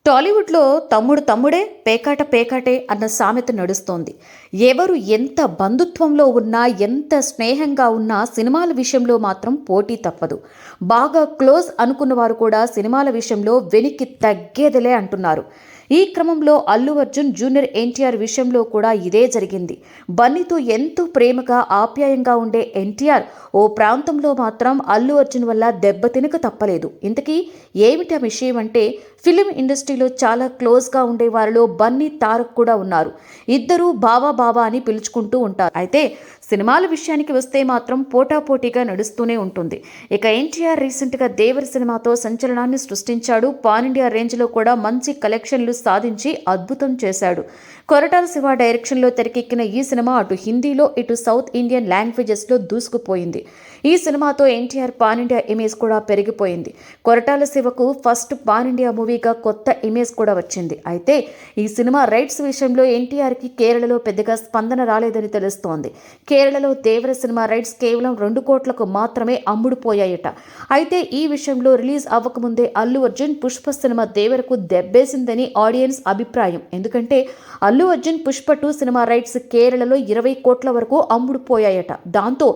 టాలీవుడ్లో తమ్ముడు తమ్ముడే పేకాట పేకాటే అన్న సామెత నడుస్తోంది. ఎవరు ఎంత బంధుత్వంలో ఉన్నా, ఎంత స్నేహంగా ఉన్నా సినిమాల విషయంలో మాత్రం పోటీ తప్పదు. బాగా క్లోజ్ అనుకున్న వారు కూడా సినిమాల విషయంలో వెనక్కి తగ్గేదిలే అంటున్నారు. ఈ క్రమంలో అల్లు అర్జున్ జూనియర్ ఎన్టీఆర్ విషయంలో కూడా ఇదే జరిగింది. బన్నీతో ఎంతో ప్రేమగా ఆప్యాయంగా ఉండే ఎన్టీఆర్ ఓ ప్రాంతంలో మాత్రం అల్లు అర్జున్ వల్ల దెబ్బతినక తప్పలేదు. ఇంతకీ ఏమిటా విషయం అంటే, ఫిలిం ఇండస్ట్రీలో చాలా క్లోజ్గా ఉండే వారిలో బన్నీ, తారక్ కూడా ఉన్నారు. ఇద్దరూ బావా బావా అని పిలుచుకుంటూ ఉంటారు. అయితే సినిమాల విషయానికి వస్తే మాత్రం పోటాపోటీగా నడుస్తూనే ఉంటుంది. ఇక ఎన్టీఆర్ రీసెంట్గా దేవర సినిమాతో సంచలనాన్ని సృష్టించాడు. పాన్ ఇండియా రేంజ్లో కూడా మంచి కలెక్షన్లు సాధించి అద్భుతం చేశాడు. కొరటాల శివ డైరెక్షన్లో తెరకెక్కిన ఈ సినిమా అటు హిందీలో ఇటు సౌత్ ఇండియన్ లాంగ్వేజెస్లో దూసుకుపోయింది. ఈ సినిమాతో ఎన్టీఆర్ పాన్ ఇండియా ఇమేజ్ కూడా పెరిగిపోయింది. కొరటాల శివకు ఫస్ట్ పాన్ ఇండియా మూవీగా కొత్త ఇమేజ్ కూడా వచ్చింది. అయితే ఈ సినిమా రైట్స్ విషయంలో ఎన్టీఆర్కి కేరళలో పెద్దగా స్పందన రాలేదని తెలుస్తోంది. కేరళలో దేవర సినిమా రైట్స్ కేవలం 2 కోట్లకు మాత్రమే అమ్ముడుపోయాయట. అయితే ఈ విషయంలో రిలీజ్ అవ్వకముందే అల్లు అర్జున్ పుష్ప సినిమా దేవరకు దెబ్బేసిందని ఆడియన్స్ అభిప్రాయం. ఎందుకంటే అల్లు అర్జున్ పుష్ప 2 సినిమా రైట్స్ కేరళలో 20 కోట్ల వరకు అమ్ముడుపోయాయట. దాంతో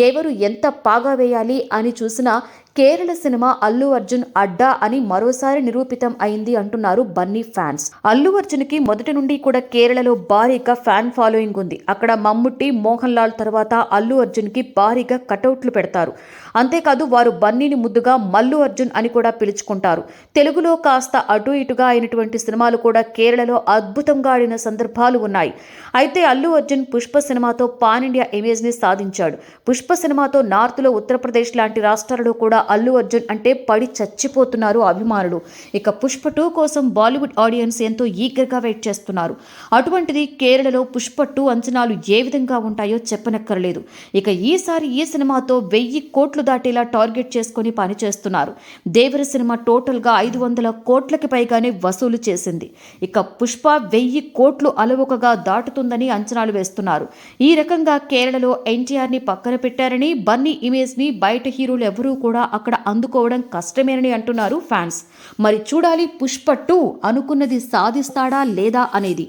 ఎవరు ఎంత పాగా వేయాలి అని చూసినా కేరళ సినిమా అల్లు అర్జున్ అడ్డా అని మరోసారి నిరూపితం అయింది అంటున్నారు బన్నీ ఫ్యాన్స్. అల్లు అర్జున్ కి మొదటి నుండి కూడా కేరళలో భారీగా ఫ్యాన్ ఫాలోయింగ్ ఉంది. అక్కడ మమ్ముట్టి, మోహన్ లాల్ తర్వాత అల్లు అర్జున్ కి భారీగా కటౌట్లు పెడతారు. అంతేకాదు వారు బన్నీని ముద్దుగా మల్లు అర్జున్ అని కూడా పిలుచుకుంటారు. తెలుగులో కాస్త అటు ఇటుగా అయినటువంటి సినిమాలు కూడా కేరళలో అద్భుతంగా ఆడిన సందర్భాలు ఉన్నాయి. అయితే అల్లు అర్జున్ పుష్ప సినిమాతో పాన్ ఇండియా ఇమేజ్ ని సాధించాడు. పుష్ప సినిమాతో నార్త్లో ఉత్తరప్రదేశ్ లాంటి రాష్ట్రాలలో కూడా అల్లు అర్జున్ అంటే పడి చచ్చిపోతున్నారు అభిమానులు. ఇక పుష్ప 2 కోసం బాలీవుడ్ ఆడియన్స్ ఎంతో ఈగర్గా వెయిట్ చేస్తున్నారు. అటువంటిది కేరళలో పుష్ప 2 అంచనాలు ఏ విధంగా ఉంటాయో చెప్పనక్కర్లేదు. ఇక ఈసారి ఈ సినిమాతో 1000 కోట్లు దాటేలా టార్గెట్ చేసుకుని పనిచేస్తున్నారు. దేవర సినిమా టోటల్గా 500 కోట్లకి పైగానే వసూలు చేసింది. ఇక పుష్ప 1000 కోట్లు అలవోకగా దాటుతుందని అంచనాలు వేస్తున్నారు. ఈ రకంగా కేరళలో ఎన్టీఆర్ని పక్కన పెట్టారని, బన్నీ ఇమేజ్ని బయట హీరోలు ఎవరూ కూడా అక్కడ అందుకోవడం కష్టమేనని అంటున్నారు ఫ్యాన్స్. మరి చూడాలి పుష్ప 2 అనుకున్నది సాధిస్తాడా లేదా అనేది.